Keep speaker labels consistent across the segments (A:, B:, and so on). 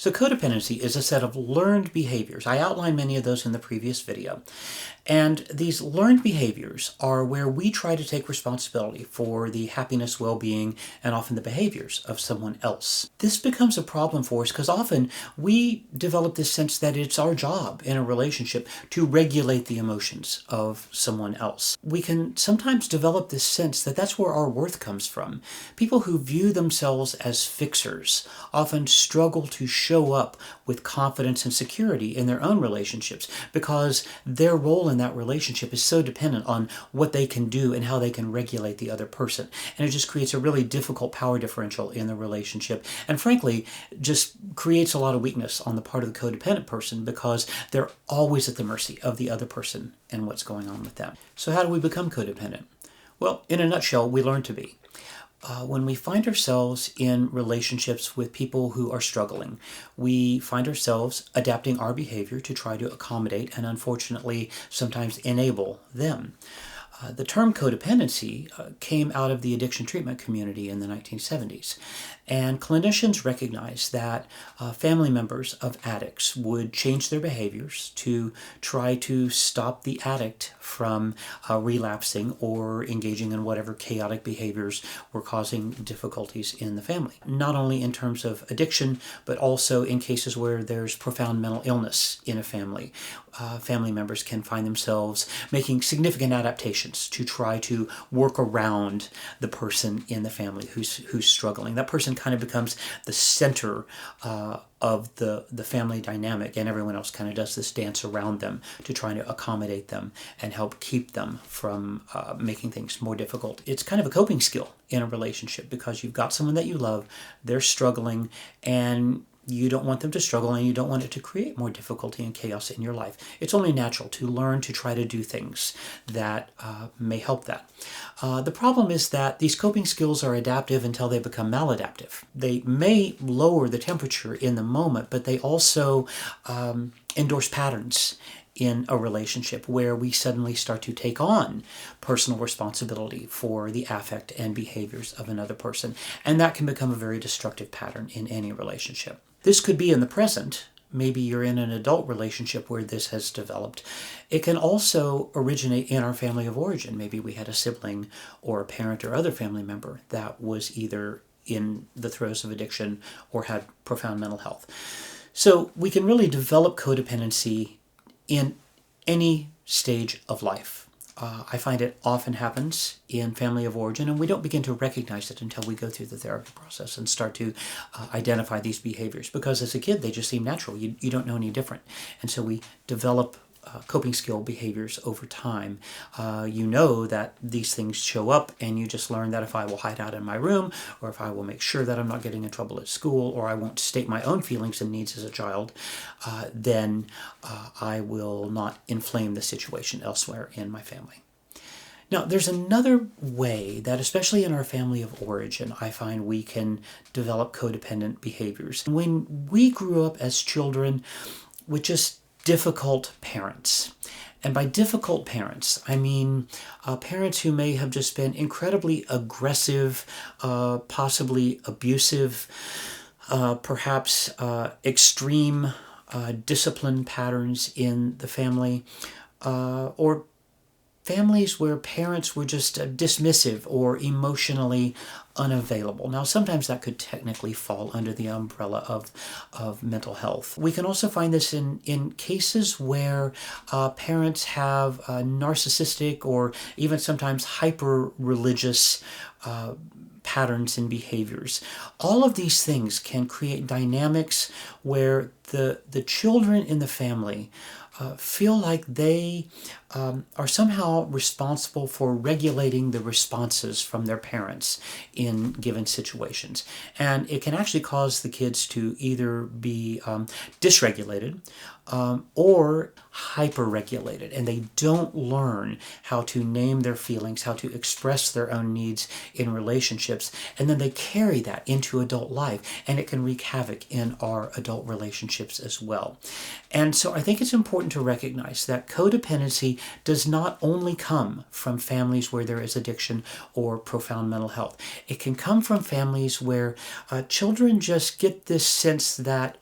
A: So codependency is a set of learned behaviors. I outlined many of those in the previous video. And these learned behaviors are where we try to take responsibility for the happiness, well-being, and often the behaviors of someone else. This becomes a problem for us because often we develop this sense that it's our job in a relationship to regulate the emotions of someone else. We can sometimes develop this sense that that's where our worth comes from. People who view themselves as fixers often struggle to show up with confidence and security in their own relationships because their role in that relationship is so dependent on what they can do and how they can regulate the other person. And it just creates a really difficult power differential in the relationship. And frankly, just creates a lot of weakness on the part of the codependent person because they're always at the mercy of the other person and what's going on with them. So how do we become codependent? Well, in a nutshell, we learn to be. When we find ourselves in relationships with people who are struggling, we find ourselves adapting our behavior to try to accommodate and unfortunately sometimes enable them. The term codependency came out of the addiction treatment community in the 1970s. And clinicians recognized that family members of addicts would change their behaviors to try to stop the addict from relapsing or engaging in whatever chaotic behaviors were causing difficulties in the family. Not only in terms of addiction, but also in cases where there's profound mental illness in a family. Family members can find themselves making significant adaptations to try to work around the person in the family who's struggling. That person kind of becomes the center of the family dynamic, and everyone else kind of does this dance around them to try to accommodate them and help keep them from making things more difficult. It's kind of a coping skill in a relationship because you've got someone that you love, they're struggling, and you don't want them to struggle and you don't want it to create more difficulty and chaos in your life. It's only natural to learn to try to do things that may help that. The problem is that these coping skills are adaptive until they become maladaptive. They may lower the temperature in the moment, but they also endorse patterns in a relationship where we suddenly start to take on personal responsibility for the affect and behaviors of another person. And that can become a very destructive pattern in any relationship. This could be in the present. Maybe you're in an adult relationship where this has developed. It can also originate in our family of origin. Maybe we had a sibling or a parent or other family member that was either in the throes of addiction or had profound mental health. So we can really develop codependency in any stage of life. I find it often happens in family of origin, and we don't begin to recognize it until we go through the therapy process and start to identify these behaviors. Because as a kid, they just seem natural. You don't know any different. And so we develop coping skill behaviors over time. You know that these things show up, and you just learn that if I will hide out in my room, or if I will make sure that I'm not getting in trouble at school, or I won't state my own feelings and needs as a child, then I will not inflame the situation elsewhere in my family. Now, there's another way that, especially in our family of origin, I find we can develop codependent behaviors. When we grew up as children with just difficult parents. And by difficult parents, I mean parents who may have just been incredibly aggressive, possibly abusive, perhaps extreme discipline patterns in the family, or families where parents were just dismissive or emotionally unavailable. Now, sometimes that could technically fall under the umbrella of mental health. We can also find this in cases where parents have narcissistic or even sometimes hyper-religious patterns and behaviors. All of these things can create dynamics where the children in the family feel like they are somehow responsible for regulating the responses from their parents in given situations. And it can actually cause the kids to either be dysregulated or hyper-regulated, and they don't learn how to name their feelings, how to express their own needs in relationships, and then they carry that into adult life, and it can wreak havoc in our adult relationships as well. And so I think it's important important to recognize that codependency does not only come from families where there is addiction or profound mental health. It can come from families where children just get this sense that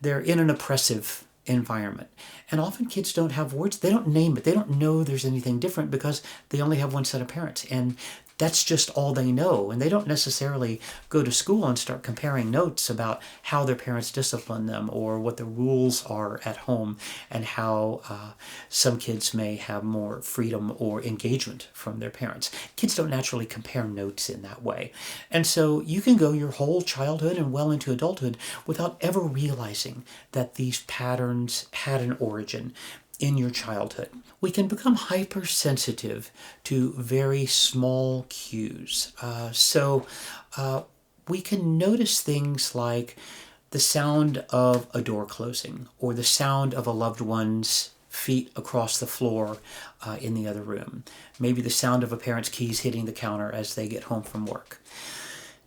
A: they're in an oppressive environment. And often kids don't have words. They don't name it. They don't know there's anything different because they only have one set of parents. And that's just all they know. And they don't necessarily go to school and start comparing notes about how their parents discipline them or what the rules are at home and how some kids may have more freedom or engagement from their parents. Kids don't naturally compare notes in that way. And so you can go your whole childhood and well into adulthood without ever realizing that these patterns had an origin in your childhood. We can become hypersensitive to very small cues. So we can notice things like the sound of a door closing or the sound of a loved one's feet across the floor in the other room. Maybe the sound of a parent's keys hitting the counter as they get home from work.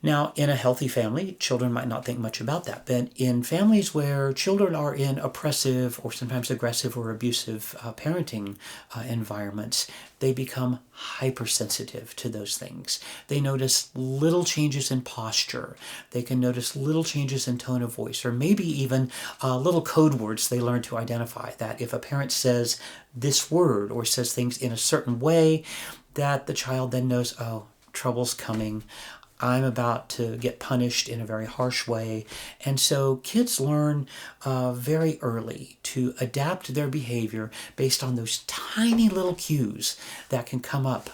A: Now, in a healthy family, children might not think much about that. But in families where children are in oppressive or sometimes aggressive or abusive parenting environments, they become hypersensitive to those things. They notice little changes in posture. They can notice little changes in tone of voice, or maybe even little code words they learn to identify. That if a parent says this word or says things in a certain way, that the child then knows, oh, trouble's coming. I'm about to get punished in a very harsh way. And so kids learn very early to adapt their behavior based on those tiny little cues that can come up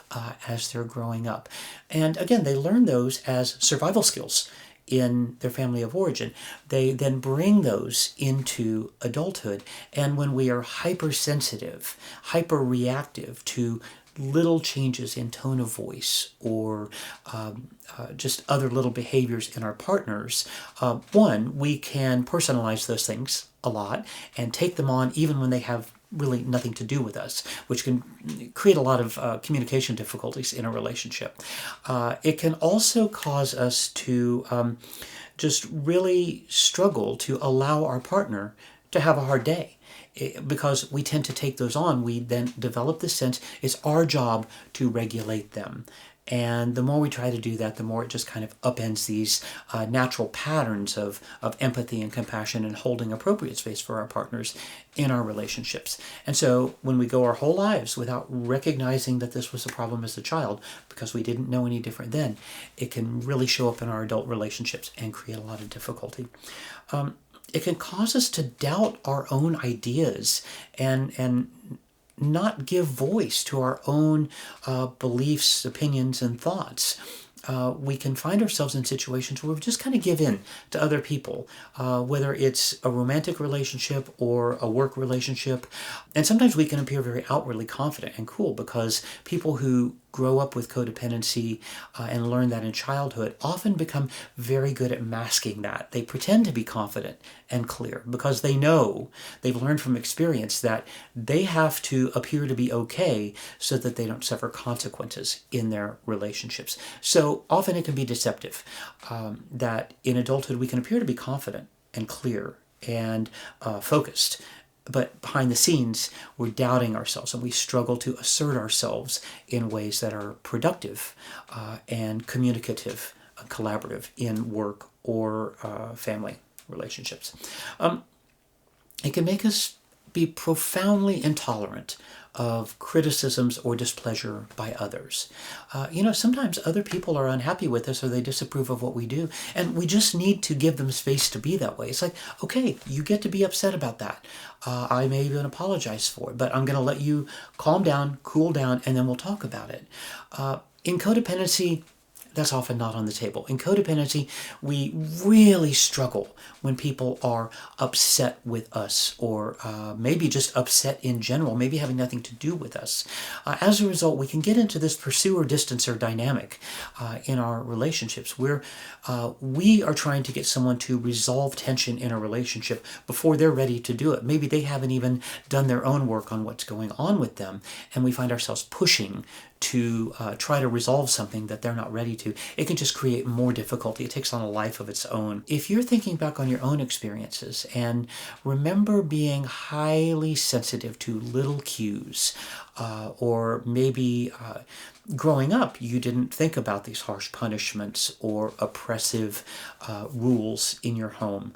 A: as they're growing up. And again, they learn those as survival skills in their family of origin. They then bring those into adulthood. And when we are hypersensitive, hyper-reactive to little changes in tone of voice or just other little behaviors in our partners, one, we can personalize those things a lot and take them on even when they have really nothing to do with us, which can create a lot of communication difficulties in a relationship. It can also cause us to just really struggle to allow our partner to have a hard day. Because we tend to take those on, we then develop this sense it's our job to regulate them. And the more we try to do that, the more it just kind of upends these natural patterns of empathy and compassion and holding appropriate space for our partners in our relationships. And so when we go our whole lives without recognizing that this was a problem as a child, because we didn't know any different then, it can really show up in our adult relationships and create a lot of difficulty. It can cause us to doubt our own ideas and not give voice to our own beliefs, opinions, and thoughts. We can find ourselves in situations where we just kind of give in to other people, whether it's a romantic relationship or a work relationship. And sometimes we can appear very outwardly confident and cool because people who grow up with codependency and learn that in childhood often become very good at masking that. They pretend to be confident and clear because they know, they've learned from experience that they have to appear to be okay so that they don't suffer consequences in their relationships. So often it can be deceptive that in adulthood we can appear to be confident and clear and focused. But behind the scenes, we're doubting ourselves and we struggle to assert ourselves in ways that are productive and communicative, collaborative in work or family relationships. It can make us be profoundly intolerant of criticisms or displeasure by others. Sometimes other people are unhappy with us or they disapprove of what we do, and we just need to give them space to be that way. It's like, okay, you get to be upset about that. I may even apologize for it, but I'm going to let you calm down, cool down, and then we'll talk about it. In codependency, that's often not on the table. In codependency, we really struggle when people are upset with us or maybe just upset in general, maybe having nothing to do with us. As a result, we can get into this pursuer-distancer dynamic in our relationships where we are trying to get someone to resolve tension in a relationship before they're ready to do it. Maybe they haven't even done their own work on what's going on with them, and we find ourselves pushing to try to resolve something that they're not ready to, it can just create more difficulty. It takes on a life of its own. If you're thinking back on your own experiences and remember being highly sensitive to little cues, or maybe growing up, you didn't think about these harsh punishments or oppressive rules in your home.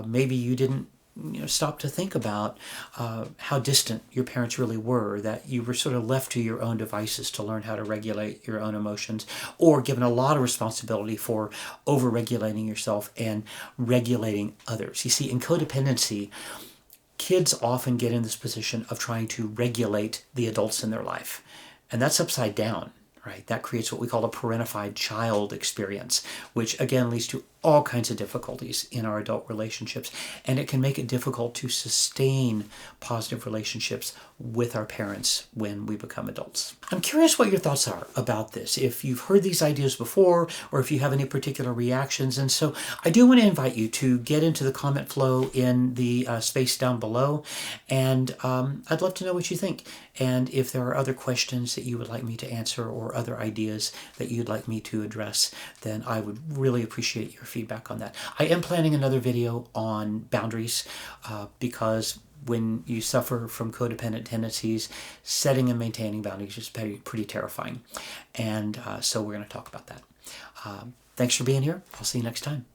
A: Maybe you didn't stop to think about how distant your parents really were, that you were sort of left to your own devices to learn how to regulate your own emotions, or given a lot of responsibility for over-regulating yourself and regulating others. You see, in codependency, kids often get in this position of trying to regulate the adults in their life. And that's upside down, right? That creates what we call a parentified child experience, which again leads to all kinds of difficulties in our adult relationships. And it can make it difficult to sustain positive relationships with our parents when we become adults. I'm curious what your thoughts are about this, if you've heard these ideas before, or if you have any particular reactions. And so I do want to invite you to get into the comment flow in the space down below. And I'd love to know what you think. And if there are other questions that you would like me to answer or other ideas that you'd like me to address, then I would really appreciate your feedback on that. I am planning another video on boundaries because when you suffer from codependent tendencies, setting and maintaining boundaries is pretty terrifying. And so we're going to talk about that. Thanks for being here. I'll see you next time.